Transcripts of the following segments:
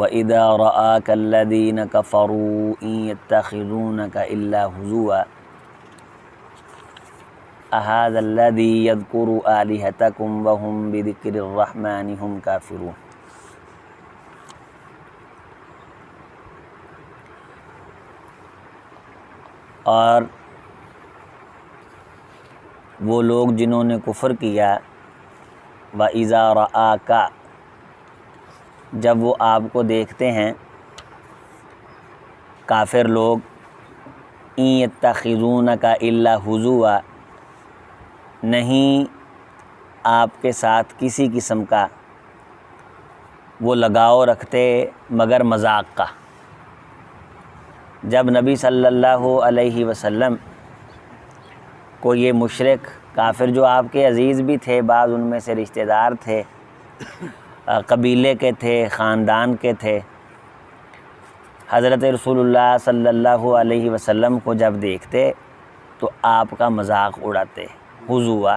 وَإِذَا رَآكَ الَّذِينَ كَفَرُوا إِن يَتَّخِذُونَكَ إِلَّا هُزُوًا أَهَذَا الَّذِي يَذْكُرُ آلِهَتَكُمْ وَهُمْ بِذِكْرِ الرَّحْمَنِ هُمْ كَافِرُونَ۔ اور وہ لوگ جنہوں نے کفر کیا، وَإِذَا رَآكَ، جب وہ آپ کو دیکھتے ہیں کافر لوگ، إِن يَتَّخِذُونَكَ إِلَّا هُزُوًا، نہیں آپ کے ساتھ کسی قسم کا وہ لگاؤ رکھتے مگر مذاق کا۔ جب نبی صلی اللہ علیہ وسلم کو یہ مشرک کافر جو آپ کے عزیز بھی تھے، بعض ان میں سے رشتہ دار تھے، قبیلے کے تھے، خاندان کے تھے، حضرت رسول اللہ صلی اللہ علیہ وسلم کو جب دیکھتے تو آپ کا مذاق اڑاتے۔ ہزوا،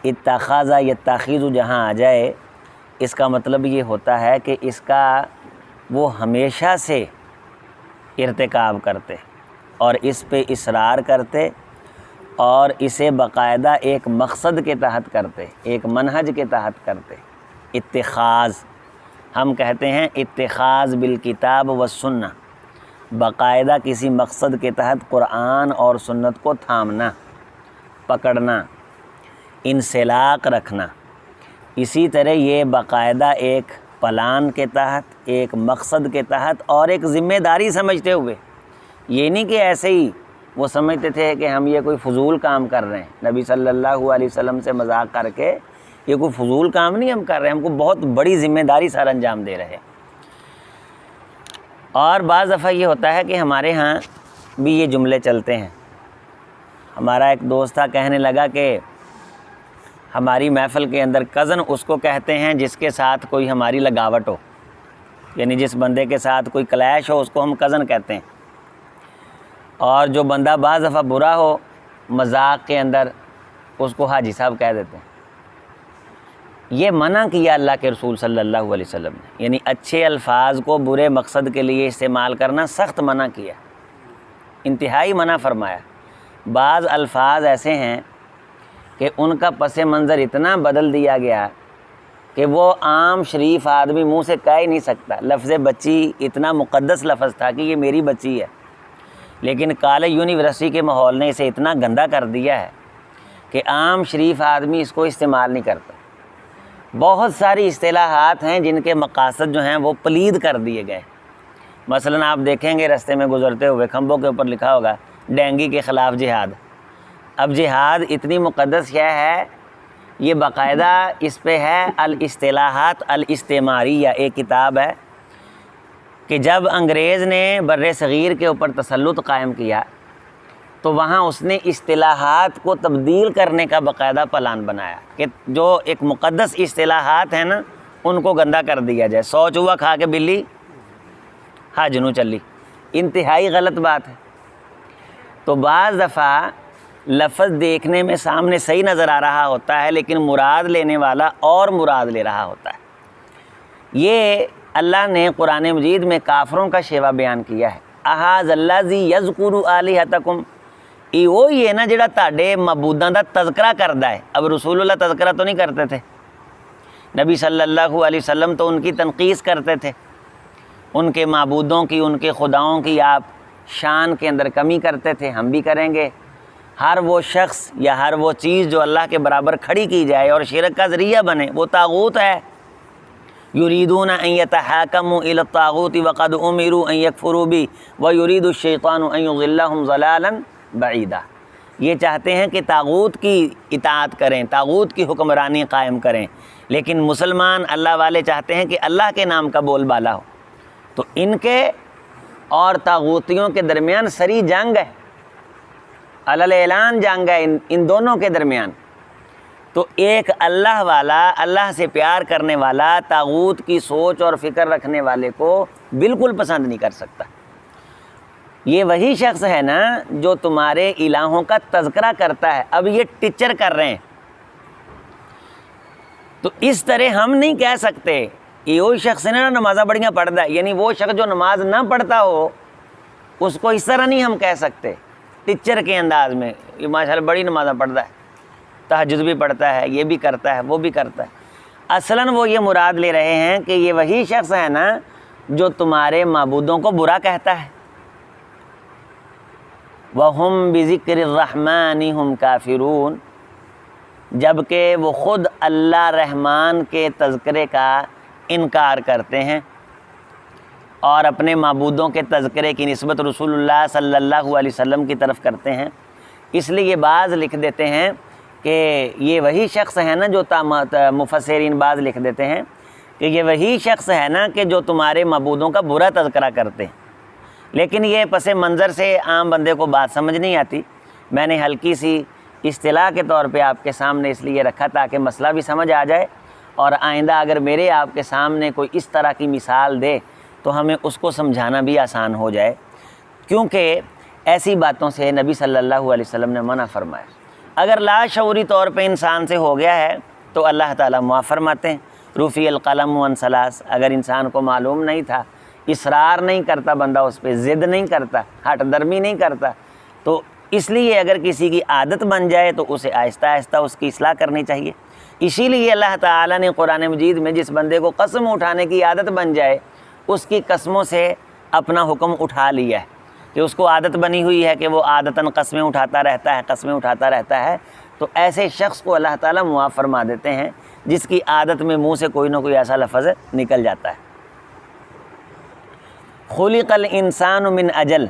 اتخاذ یتخذ جہاں آ جائے اس کا مطلب یہ ہوتا ہے کہ اس کا وہ ہمیشہ سے ارتکاب کرتے اور اس پہ اصرار کرتے اور اسے باقاعدہ ایک مقصد کے تحت کرتے، ایک منہج کے تحت کرتے۔ اتخاذ ہم کہتے ہیں اتخاذ بالکتاب والسنہ، باقاعدہ کسی مقصد کے تحت قرآن اور سنت کو تھامنا، پکڑنا، انسلاق رکھنا۔ اسی طرح یہ باقاعدہ ایک پلان کے تحت، ایک مقصد کے تحت اور ایک ذمہ داری سمجھتے ہوئے، یہ نہیں کہ ایسے ہی وہ سمجھتے تھے کہ ہم یہ کوئی فضول کام کر رہے ہیں، نبی صلی اللہ علیہ وسلم سے مذاق کر کے یہ کوئی فضول کام نہیں ہم کر رہے ہیں، ہم کو بہت بڑی ذمہ داری سر انجام دے رہے ہیں۔ اور بعض دفعہ یہ ہوتا ہے کہ ہمارے ہاں بھی یہ جملے چلتے ہیں۔ ہمارا ایک دوست تھا، کہنے لگا کہ ہماری محفل کے اندر کزن اس کو کہتے ہیں جس کے ساتھ کوئی ہماری لگاوٹ ہو، یعنی جس بندے کے ساتھ کوئی کلیش ہو اس کو ہم کزن کہتے ہیں، اور جو بندہ بعض دفعہ برا ہو مذاق کے اندر اس کو حاجی صاحب کہہ دیتے ہیں۔ یہ منع کیا اللہ کے رسول صلی اللہ علیہ وسلم نے، یعنی اچھے الفاظ کو برے مقصد کے لیے استعمال کرنا سخت منع کیا، انتہائی منع فرمایا۔ بعض الفاظ ایسے ہیں کہ ان کا پس منظر اتنا بدل دیا گیا کہ وہ عام شریف آدمی منہ سے کہہ ہی نہیں سکتا۔ لفظ بچی اتنا مقدس لفظ تھا کہ یہ میری بچی ہے، لیکن کالج یونیورسٹی کے ماحول نے اسے اتنا گندا کر دیا ہے کہ عام شریف آدمی اس کو استعمال نہیں کرتا۔ بہت ساری اصطلاحات ہیں جن کے مقاصد جو ہیں وہ پلید کر دیے گئے۔ مثلا آپ دیکھیں گے رستے میں گزرتے ہوئے کھمبوں کے اوپر لکھا ہوگا ڈینگی کے خلاف جہاد۔ اب جہاد اتنی مقدس شے ہے، یہ باقاعدہ اس پہ ہے الاصطلاحات الاستعماریہ، ایک کتاب ہے کہ جب انگریز نے بر صغیر کے اوپر تسلط قائم کیا تو وہاں اس نے اصطلاحات کو تبدیل کرنے کا باقاعدہ پلان بنایا کہ جو ایک مقدس اصطلاحات ہیں نا ان کو گندا کر دیا جائے۔ 100 چوہا کھا کے بلی حج نو چلی، انتہائی غلط بات ہے۔ تو بعض دفعہ لفظ دیکھنے میں سامنے صحیح نظر آ رہا ہوتا ہے لیکن مراد لینے والا اور مراد لے رہا ہوتا ہے۔ یہ اللہ نے قرآن مجید میں کافروں کا شیوا بیان کیا ہے۔ احاذ الذی یذکر آلہتکم، یہ وہی ہے نا جڑا تہاڈے معبوداں دا تذکرہ کردا ہے۔ اب رسول اللہ تذکرہ تو نہیں کرتے تھے، نبی صلی اللہ علیہ وسلم تو ان کی تنقیص کرتے تھے، ان کے معبودوں کی، ان کے خداؤں کی آپ شان کے اندر کمی کرتے تھے، ہم بھی کریں گے۔ ہر وہ شخص یا ہر وہ چیز جو اللہ کے برابر کھڑی کی جائے اور شرک کا ذریعہ بنے وہ طاغوت ہے۔ یریدون ان یتحاکموا الی الطاغوت وقد امروا ان یکفروا بہ ویرید الشیطان ان یضلهم ضلالا بعیدا۔ یہ چاہتے ہیں کہ طاغوت کی اطاعت کریں، طاغوت کی حکمرانی قائم کریں، لیکن مسلمان اللہ والے چاہتے ہیں کہ اللہ کے نام کا بول بالا ہو۔ تو ان کے اور طاغوتیوں کے درمیان سری جنگ ہے، علل اعلان جنگ ہے ان دونوں کے درمیان۔ تو ایک اللہ والا، اللہ سے پیار کرنے والا طاغوت کی سوچ اور فکر رکھنے والے کو بالکل پسند نہیں کر سکتا۔ یہ وہی شخص ہے نا جو تمہارے الہوں کا تذکرہ کرتا ہے، اب یہ ٹیچر کر رہے ہیں۔ تو اس طرح ہم نہیں کہہ سکتے یہ وہی شخص ہے نا نمازاں بڑیاں پڑھتا ہے، یعنی وہ شخص جو نماز نہ پڑھتا ہو اس کو اس طرح نہیں ہم کہہ سکتے ٹیچر کے انداز میں، یہ ماشاءاللہ بڑی نمازاں پڑھتا ہے، تہجد بھی پڑھتا ہے، یہ بھی کرتا ہے، وہ بھی کرتا ہے۔ اصلاً وہ یہ مراد لے رہے ہیں کہ یہ وہی شخص ہے نا جو تمہارے معبودوں کو برا کہتا ہے۔ وَهُمْ بِذِكْرِ الرَّحْمَنِ هُمْ كَافِرُونَ، جبکہ وہ خود اللہ رحمان کے تذکرے کا انکار کرتے ہیں اور اپنے معبودوں کے تذکرے کی نسبت رسول اللہ صلی اللہ علیہ وسلم کی طرف کرتے ہیں۔ اس لیے بعض لکھ دیتے ہیں کہ یہ وہی شخص ہے نا جو مفسرین بعض لکھ دیتے ہیں کہ یہ وہی شخص ہے نا کہ جو تمہارے معبودوں کا برا تذکرہ کرتے ہیں۔ لیکن یہ پس منظر سے عام بندے کو بات سمجھ نہیں آتی، میں نے ہلکی سی اصطلاح کے طور پہ آپ کے سامنے اس لیے رکھا تاکہ مسئلہ بھی سمجھ آ جائے، اور آئندہ اگر میرے آپ کے سامنے کوئی اس طرح کی مثال دے تو ہمیں اس کو سمجھانا بھی آسان ہو جائے، کیونکہ ایسی باتوں سے نبی صلی اللہ علیہ وسلم نے منع فرمایا۔ اگر لاشعوری طور پہ انسان سے ہو گیا ہے تو اللہ تعالیٰ معاف فرماتے ہیں، رفع القلم عن ثلاث، اگر انسان کو معلوم نہیں تھا، اصرار نہیں کرتا بندہ اس پہ، ضد نہیں کرتا، ہٹ درمی نہیں کرتا، تو اس لیے اگر کسی کی عادت بن جائے تو اسے آہستہ آہستہ اس کی اصلاح کرنی چاہیے۔ اسی لیے اللہ تعالیٰ نے قرآن مجید میں جس بندے کو قسم اٹھانے کی عادت بن جائے اس کی قسموں سے اپنا حکم اٹھا لیا ہے، کہ اس کو عادت بنی ہوئی ہے کہ وہ عادتاً قسمیں اٹھاتا رہتا ہے، تو ایسے شخص کو اللہ تعالیٰ معاف فرما دیتے ہیں جس کی عادت میں منہ سے کوئی نہ کوئی ایسا لفظ نکل جاتا ہے۔ خلق الانسان من اجل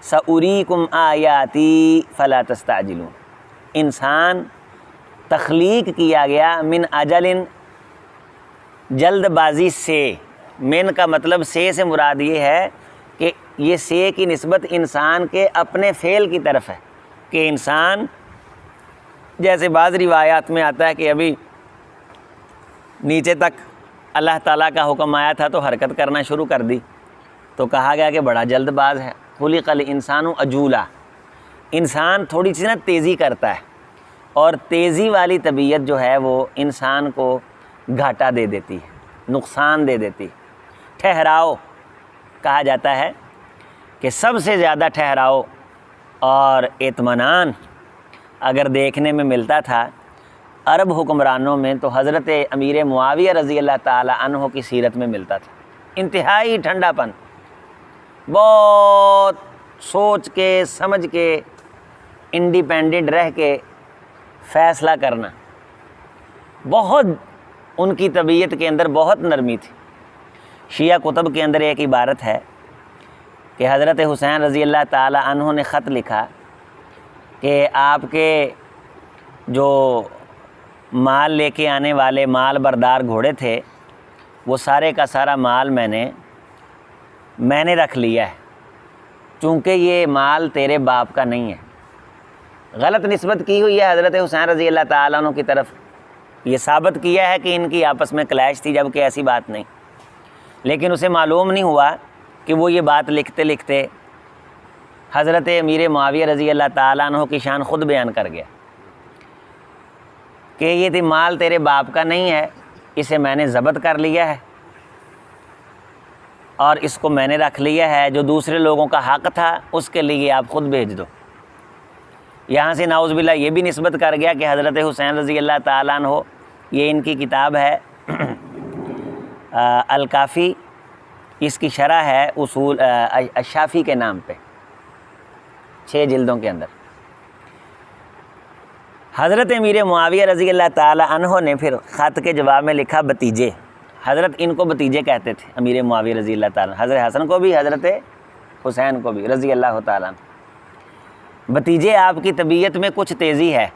سأریکم آیاتی فلا تستعجلون، انسان تخلیق کیا گیا من اجل، جلد بازی سے، من کا مطلب سے مراد یہ ہے کہ یہ سے کی نسبت انسان کے اپنے فعل کی طرف ہے، کہ انسان جیسے بعض روایات میں آتا ہے کہ ابھی نیچے تک اللہ تعالیٰ کا حکم آیا تھا تو حرکت کرنا شروع کر دی، تو کہا گیا کہ بڑا جلد باز ہے۔ خلق الانسان عجولا، انسان تھوڑی سی نا تیزی کرتا ہے، اور تیزی والی طبیعت جو ہے وہ انسان کو گھاٹا دے دیتی ہے، نقصان دے دیتی ہے۔ ٹھہراؤ کہا جاتا ہے کہ سب سے زیادہ ٹھہراؤ اور اطمینان اگر دیکھنے میں ملتا تھا عرب حکمرانوں میں تو حضرت امیر معاویہ رضی اللہ تعالی عنہ کی سیرت میں ملتا تھا۔ انتہائی ٹھنڈا پن، بہت سوچ کے سمجھ کے انڈیپینڈنٹ رہ کے فیصلہ کرنا، بہت ان کی طبیعت کے اندر بہت نرمی تھی۔ شیعہ کتب کے اندر ایک عبارت ہے کہ حضرت حسین رضی اللہ تعالی عنہ نے خط لکھا کہ آپ کے جو مال لے کے آنے والے مال بردار گھوڑے تھے وہ سارے کا سارا مال میں نے رکھ لیا ہے، چونکہ یہ مال تیرے باپ کا نہیں ہے۔ غلط نسبت کی ہوئی ہے حضرت حسین رضی اللہ تعالیٰ عنہ کی طرف، یہ ثابت کیا ہے کہ ان کی آپس میں کلیش تھی، جبکہ ایسی بات نہیں، لیکن اسے معلوم نہیں ہوا کہ وہ یہ بات لکھتے لکھتے حضرت امیر معاویہ رضی اللہ تعالیٰ عنہ کی شان خود بیان کر گیا کہ یہ مال تیرے باپ کا نہیں ہے، اسے میں نے ضبط کر لیا ہے اور اس کو میں نے رکھ لیا ہے، جو دوسرے لوگوں کا حق تھا اس کے لیے آپ خود بھیج دو۔ یہاں سے نعوذ باللہ یہ بھی نسبت کر گیا کہ حضرت حسین رضی اللہ تعالیٰ عنہ، یہ ان کی کتاب ہے الکافی، اس کی شرح ہے اصول الشافی کے نام پہ، 6 جلدوں کے اندر۔ حضرت امیر معاویہ رضی اللہ تعالیٰ عنہ نے پھر خط کے جواب میں لکھا بتیجے، حضرت ان کو بتیجے کہتے تھے امیر معاویہ رضی اللہ تعالیٰ، حضرت حسن کو بھی حضرت حسین کو بھی رضی اللہ تعالیٰ عنہ، بتیجے آپ کی طبیعت میں کچھ تیزی ہے،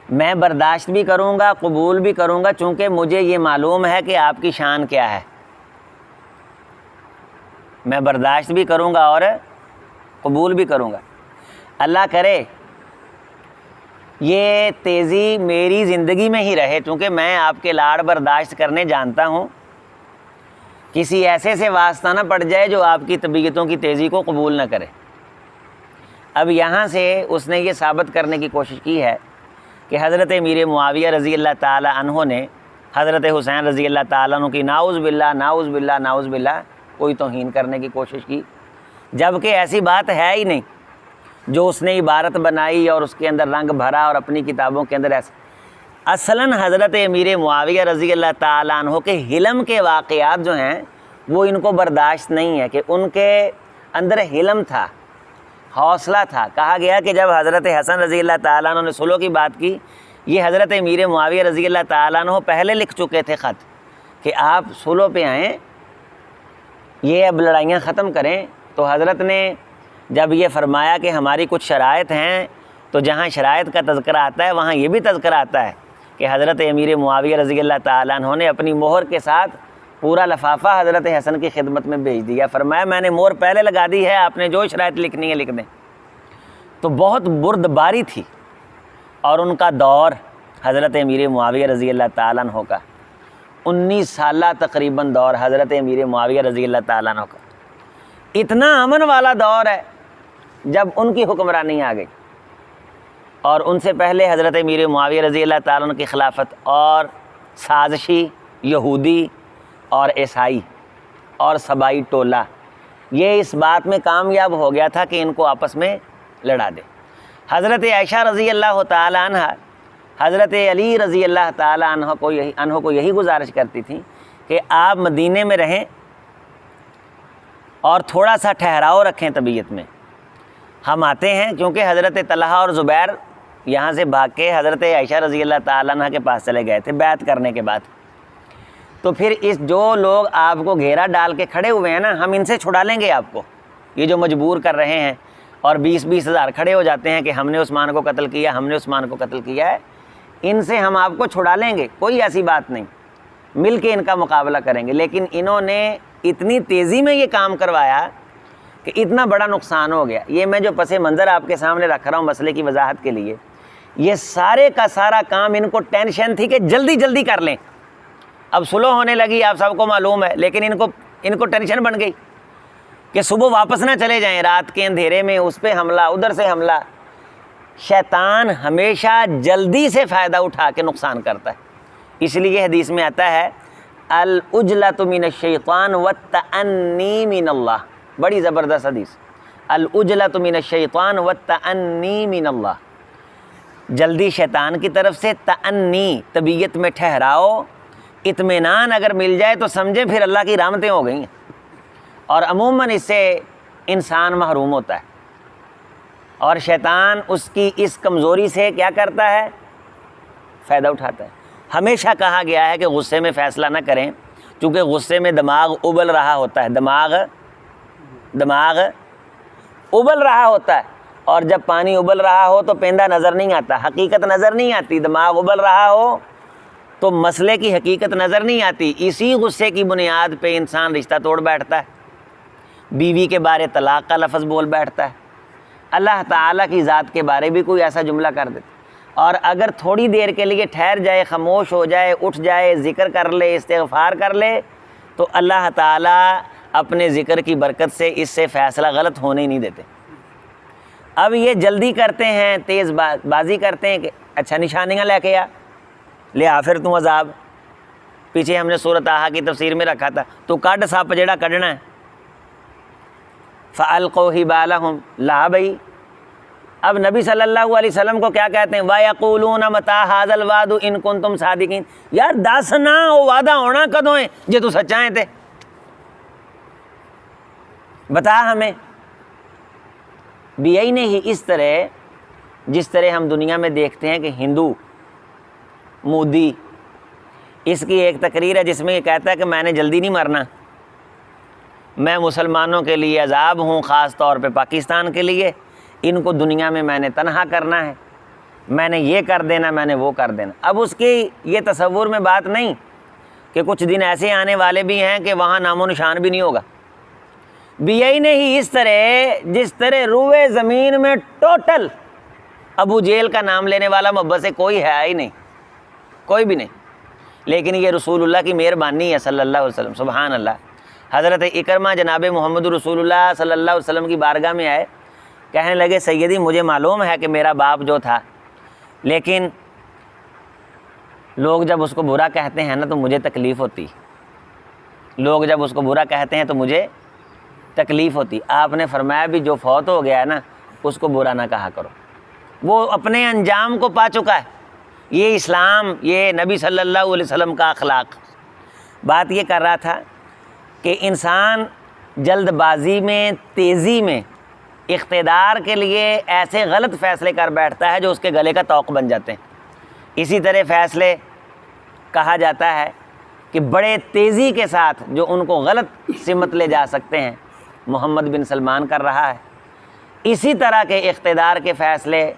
میں برداشت بھی کروں گا، قبول بھی کروں گا، چونکہ مجھے یہ معلوم ہے کہ آپ کی شان کیا ہے، میں برداشت بھی کروں گا اور قبول بھی کروں گا۔ اللہ کرے یہ تیزی میری زندگی میں ہی رہے، چونکہ میں آپ کے لاڑ برداشت کرنے جانتا ہوں، کسی ایسے سے واسطہ نہ پڑ جائے جو آپ کی طبیعتوں کی تیزی کو قبول نہ کرے۔ اب یہاں سے اس نے یہ ثابت کرنے کی کوشش کی ہے کہ حضرت امیر معاویہ رضی اللہ تعالی عنہ نے حضرت حسین رضی اللہ تعالیٰ عنہ کی ناؤز باللہ ناؤز باللہ ناؤز باللہ کوئی توہین کرنے کی کوشش کی، جبکہ ایسی بات ہے ہی نہیں۔ جو اس نے عبارت بنائی اور اس کے اندر رنگ بھرا اور اپنی کتابوں کے اندر ایسا، اصلاً حضرت امیر معاویہ رضی اللہ تعالیٰ عنہ کے حلم کے واقعات جو ہیں وہ ان کو برداشت نہیں ہے، کہ ان کے اندر حلم تھا، حوصلہ تھا۔ کہا گیا کہ جب حضرت حسن رضی اللہ تعالیٰ عنہ نے صلح کی بات کی، یہ حضرت امیر معاویہ رضی اللہ تعالیٰ عنہ پہلے لکھ چکے تھے خط کہ آپ صلح پہ آئیں، یہ اب لڑائیاں ختم کریں۔ تو حضرت نے جب یہ فرمایا کہ ہماری کچھ شرائط ہیں، تو جہاں شرائط کا تذکرہ آتا ہے وہاں یہ بھی تذکرہ آتا ہے کہ حضرت امیر معاویہ رضی اللہ تعالیٰ عنہ نے اپنی مہر کے ساتھ پورا لفافہ حضرت حسن کی خدمت میں بھیج دیا، فرمایا میں نے مہر پہلے لگا دی ہے، آپ نے جو شرائط لکھنی ہے لکھ دیں۔ تو بہت بردباری تھی، اور ان کا دور حضرت امیر معاویہ رضی اللہ تعالیٰ عنہ کا 19 سالہ تقریباً دور حضرت امیر معاویہ رضی اللہ تعالیٰ عنہ کا اتنا امن والا دور ہے جب ان کی حکمرانی آ گئی، اور ان سے پہلے حضرت امیر معاویہ رضی اللہ تعالیٰ عنہ کی خلافت اور سازشی یہودی اور عیسائی اور سبائی ٹولہ یہ اس بات میں کامیاب ہو گیا تھا کہ ان کو آپس میں لڑا دے۔ حضرت عائشہ رضی اللہ تعالیٰ عنہ حضرت علی رضی اللہ تعالیٰ عنہ کو یہی گزارش کرتی تھیں کہ آپ مدینے میں رہیں اور تھوڑا سا ٹھہراؤ رکھیں طبیعت میں، ہم آتے ہیں، کیونکہ حضرت طلحہ اور زبیر یہاں سے بھاگ کے حضرت عائشہ رضی اللہ تعالیٰ عنہ کے پاس چلے گئے تھے بیعت کرنے کے بعد۔ تو پھر جو لوگ آپ کو گھیرا ڈال کے کھڑے ہوئے ہیں نا، ہم ان سے چھڑا لیں گے آپ کو، یہ جو مجبور کر رہے ہیں اور 20-20 ہزار کھڑے ہو جاتے ہیں کہ ہم نے عثمان کو قتل کیا، ہم نے عثمان کو قتل کیا ہے، ان سے ہم آپ کو چھڑا لیں گے، کوئی ایسی بات نہیں، مل کے ان کا مقابلہ کریں گے۔ لیکن انہوں نے اتنی تیزی میں یہ کام کروایا کہ اتنا بڑا نقصان ہو گیا۔ یہ میں جو پس منظر آپ کے سامنے رکھ رہا ہوں مسئلے کی وضاحت کے لیے، یہ سارے کا سارا کام ان کو ٹینشن تھی کہ جلدی جلدی کر لیں۔ اب صلح ہونے لگی، آپ سب کو معلوم ہے، لیکن ان کو ٹینشن بن گئی کہ صبح واپس نہ چلے جائیں، رات کے اندھیرے میں اس پہ حملہ، ادھر سے حملہ۔ شیطان ہمیشہ جلدی سے فائدہ اٹھا کے نقصان کرتا ہے، اس لیے حدیث میں آتا ہے العجلۃ من الشیطان والتأنی من اللہ، بڑی زبردست حدیث، العجلۃ من الشیطان والتأنی من اللہ، جلدی شیطان کی طرف سے، تأنی طبیعت میں ٹھہراؤ، اطمینان اگر مل جائے تو سمجھے پھر اللہ کی رحمتیں ہو گئی ہیں، اور عموماً اس سے انسان محروم ہوتا ہے، اور شیطان اس کی اس کمزوری سے کیا کرتا ہے؟ فائدہ اٹھاتا ہے۔ ہمیشہ کہا گیا ہے کہ غصے میں فیصلہ نہ کریں، چونکہ غصے میں دماغ ابل رہا ہوتا ہے، دماغ ابل رہا ہوتا ہے، اور جب پانی ابل رہا ہو تو پیندہ نظر نہیں آتا، حقیقت نظر نہیں آتی، دماغ ابل رہا ہو تو مسئلے کی حقیقت نظر نہیں آتی۔ اسی غصے کی بنیاد پہ انسان رشتہ توڑ بیٹھتا ہے، بیوی کے بارے طلاق کا لفظ بول بیٹھتا ہے، اللہ تعالیٰ کی ذات کے بارے بھی کوئی ایسا جملہ کر دیتا، اور اگر تھوڑی دیر کے لیے ٹھہر جائے، خاموش ہو جائے، اٹھ جائے، ذکر کر لے، استغفار کر لے، تو اللہ تعالیٰ اپنے ذکر کی برکت سے اس سے فیصلہ غلط ہونے ہی نہیں دیتے۔ اب یہ جلدی کرتے ہیں، تیز بازی کرتے ہیں کہ اچھا نشانیاں لے کے لے آ پھر تو عذاب، پیچھے ہم نے سورۃ طٰہٰ کی تفسیر میں رکھا تھا، تو کڈ سپ جڑا کڈنا ہے، فَأَلْقَوْا حِبَالَهُمْ، لا بھائی۔ اب نبی صلی اللہ علیہ وسلم کو کیا کہتے ہیں؟ وَيَقُولُونَ مَتَىٰ هَٰذَا الْوَعْدُ إِن كُنتُمْ صَادِقِينَ، یار دس نا وہ وعدہ ہونا کدوں ہے جے تو سچا ہے تے بتا ہمیں۔ بھی یہی نہیں، اس طرح جس طرح ہم دنیا میں دیکھتے ہیں کہ ہندو مودی، اس کی ایک تقریر ہے جس میں یہ کہتا ہے کہ میں نے جلدی نہیں مرنا، میں مسلمانوں کے لیے عذاب ہوں، خاص طور پہ پاکستان کے لیے، ان کو دنیا میں نے تنہا کرنا ہے، میں نے یہ کر دینا، میں نے وہ کر دینا۔ اب اس کی یہ تصور میں بات نہیں کہ کچھ دن ایسے آنے والے بھی ہیں کہ وہاں نام و نشان بھی نہیں ہوگا۔ بھی یہی نہیں، اس طرح جس طرح روئے زمین میں ٹوٹل ابو جیل کا نام لینے والا محبت سے کوئی ہے ہی نہیں، کوئی بھی نہیں، لیکن یہ رسول اللہ کی مہربانی ہے صلی اللہ علیہ وسلم، سبحان اللہ۔ حضرت اکرمہ جناب محمد رسول اللہ صلی اللہ علیہ وسلم کی بارگاہ میں آئے، کہنے لگے سیدی مجھے معلوم ہے کہ میرا باپ جو تھا، لیکن لوگ جب اس کو برا کہتے ہیں نا تو مجھے تکلیف ہوتی، لوگ جب اس کو برا کہتے ہیں تو مجھے تکلیف ہوتی۔ آپ نے فرمایا بھی جو فوت ہو گیا ہے نا اس کو برا نہ کہا کرو، وہ اپنے انجام کو پا چکا ہے۔ یہ اسلام، یہ نبی صلی اللہ علیہ وسلم کا اخلاق۔ بات یہ کر رہا تھا کہ انسان جلد بازی میں، تیزی میں اقتدار کے لیے ایسے غلط فیصلے کر بیٹھتا ہے جو اس کے گلے کا طوق بن جاتے ہیں۔ اسی طرح فیصلے کہا جاتا ہے کہ بڑے تیزی کے ساتھ جو ان کو غلط سمت لے جا سکتے ہیں، محمد بن سلمان کر رہا ہے۔ اسی طرح کے اقتدار کے فیصلے،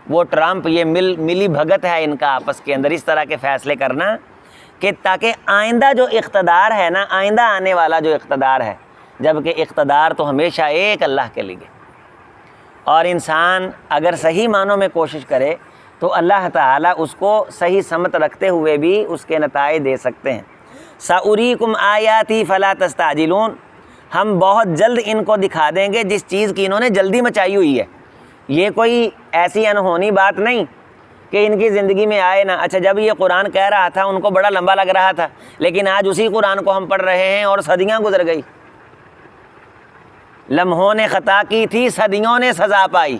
وہ ٹرمپ، یہ ملی بھگت ہے ان کا آپس کے اندر، اس طرح کے فیصلے کرنا کہ تاکہ آئندہ جو اقتدار ہے نا، آئندہ آنے والا جو اقتدار ہے، جبکہ اقتدار تو ہمیشہ ایک اللہ کے لیے، اور انسان اگر صحیح معنوں میں کوشش کرے تو اللہ تعالیٰ اس کو صحیح سمت رکھتے ہوئے بھی اس کے نتائج دے سکتے ہیں۔ سَأُرِيكُمْ آيَاتِي فَلَا تَسْتَعْجِلُونَ، ہم بہت جلد ان کو دکھا دیں گے جس چیز کی انہوں نے جلدی مچائی ہوئی ہے۔ یہ کوئی ایسی انہونی بات نہیں کہ ان کی زندگی میں آئے نا۔ اچھا، جب یہ قرآن کہہ رہا تھا ان کو بڑا لمبا لگ رہا تھا، لیکن آج اسی قرآن کو ہم پڑھ رہے ہیں اور صدیاں گزر گئی۔ لمحوں نے خطا کی تھی، صدیوں نے سزا پائی،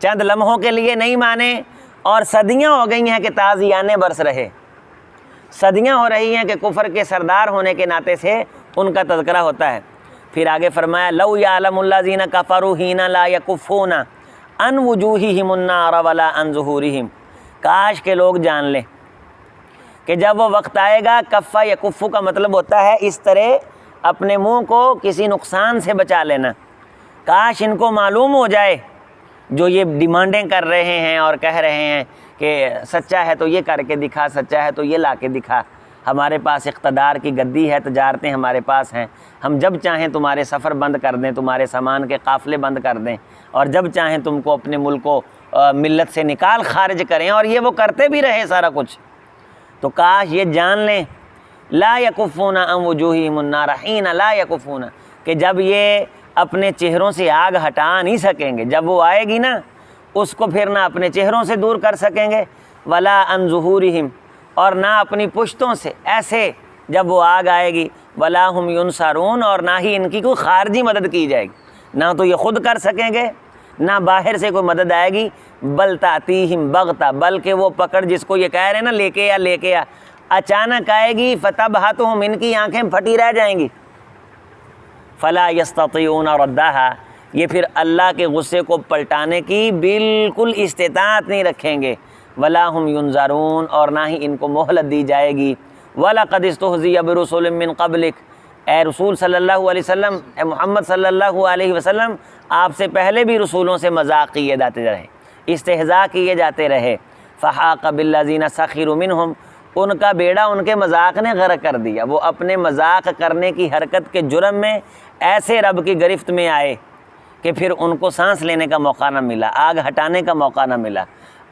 چند لمحوں کے لیے نہیں مانے اور صدیاں ہو گئی ہیں کہ تازیانے برس رہے، صدیاں ہو رہی ہیں کہ کفر کے سردار ہونے کے ناطے سے ان کا تذکرہ ہوتا ہے۔ پھر آگے فرمایا لَوْ يَعْلَمُ الَّذِينَ كَفَرُوا حِينَ لَا يَكُفُّونَ عَنْ وُجُوهِهِمُ النَّارَ وَلَا عَنْ ظُهُورِهِمْ، کاش کے لوگ جان لیں کہ جب وہ وقت آئے گا، کفا یکفو کا مطلب ہوتا ہے اس طرح اپنے منہ کو کسی نقصان سے بچا لینا۔ کاش ان کو معلوم ہو جائے جو یہ ڈیمانڈیں کر رہے ہیں اور کہہ رہے ہیں کہ سچا ہے تو یہ کر کے دکھا، سچا ہے تو یہ لا کے دکھا، ہمارے پاس اقتدار کی گدی ہے، تجارتیں ہمارے پاس ہیں، ہم جب چاہیں تمہارے سفر بند کر دیں، تمہارے سامان کے قافلے بند کر دیں، اور جب چاہیں تم کو اپنے ملک کو ملت سے نکال خارج کریں، اور یہ وہ کرتے بھی رہے سارا کچھ۔ تو کاش یہ جان لیں لا یکفون عن وجوہہم النار حین لا یکفون، کہ جب یہ اپنے چہروں سے آگ ہٹا نہیں سکیں گے، جب وہ آئے گی نا اس کو پھر نہ اپنے چہروں سے دور کر سکیں گے، ولا عن ظہورہم، اور نہ اپنی پشتوں سے، ایسے جب وہ آگ آئے گی، ولا ہم ینصرون، اور نہ ہی ان کی کوئی خارجی مدد کی جائے گی، نہ تو یہ خود کر سکیں گے نہ باہر سے کوئی مدد آئے گی، بل تاتیہم بغتہ، بلکہ وہ پکڑ جس کو یہ کہہ رہے ہیں نا لے کے آ، اچانک آئے گی، فتبہتہم، ان کی آنکھیں پھٹی رہ جائیں گی، فلا یستطیعون ردہا، یہ پھر اللہ کے غصے کو پلٹانے کی بالکل استطاعت نہیں رکھیں گے، ولا ہم ینظرون، اور نہ ہی ان کو مہلت دی جائے گی۔ وَلَقَدِ اسْتُهْزِئَ بِرُسُلٍ مِّن قَبْلِكَ، اے رسول صلی اللہ علیہ وسلم، اے محمد صلی اللہ علیہ وسلم، آپ سے پہلے بھی رسولوں سے مذاق کیے جاتے رہے، استہزاء کیے جاتے رہے، فَحَاقَ بِالَّذِينَ سَخِرُوا مِنْهُمْ، ان کا بیڑا ان کے مذاق نے غرق کر دیا، وہ اپنے مذاق کرنے کی حرکت کے جرم میں ایسے رب کی گرفت میں آئے کہ پھر ان کو سانس لینے کا موقع نہ ملا، آگ ہٹانے کا موقع نہ ملا،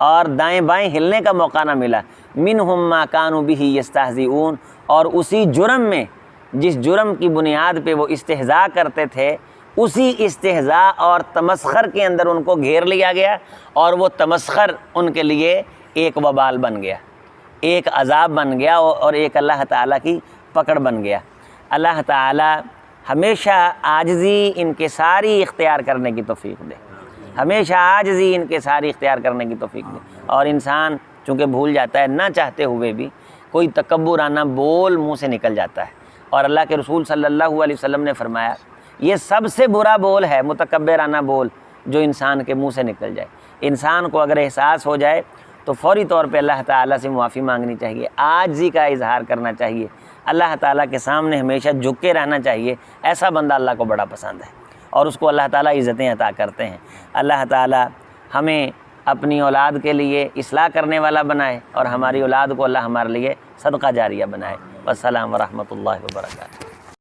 اور دائیں بائیں ہلنے کا موقع نہ ملا۔ منہم ما کانوا بہ یستہزئون، اور اسی جرم میں، جس جرم کی بنیاد پہ وہ استہزاء کرتے تھے، اسی استہزاء اور تمسخر کے اندر ان کو گھیر لیا گیا، اور وہ تمسخر ان کے لیے ایک وبال بن گیا، ایک عذاب بن گیا، اور ایک اللہ تعالیٰ کی پکڑ بن گیا۔ اللہ تعالیٰ ہمیشہ عاجزی ان کے ساری اختیار کرنے کی توفیق دے، ہمیشہ عاجزی ان کے ساری اختیار کرنے کی توفیق دے۔ اور انسان چونکہ بھول جاتا ہے، نہ چاہتے ہوئے بھی کوئی تکبرانہ بول منہ سے نکل جاتا ہے، اور اللہ کے رسول صلی اللہ علیہ وسلم نے فرمایا یہ سب سے برا بول ہے متکبرانہ بول جو انسان کے منہ سے نکل جائے۔ انسان کو اگر احساس ہو جائے تو فوری طور پہ اللہ تعالیٰ سے معافی مانگنی چاہیے، عاجزی کا اظہار کرنا چاہیے، اللہ تعالیٰ کے سامنے ہمیشہ جھک کے رہنا چاہیے۔ ایسا بندہ اللہ کو بڑا پسند ہے، اور اس کو اللہ تعالیٰ عزتیں عطا کرتے ہیں۔ اللہ تعالیٰ ہمیں اپنی اولاد کے لیے اصلاح کرنے والا بنائے، اور ہماری اولاد کو اللہ ہمارے لیے صدقہ جاریہ بنائے۔ والسلام ورحمۃ اللہ وبرکاتہ۔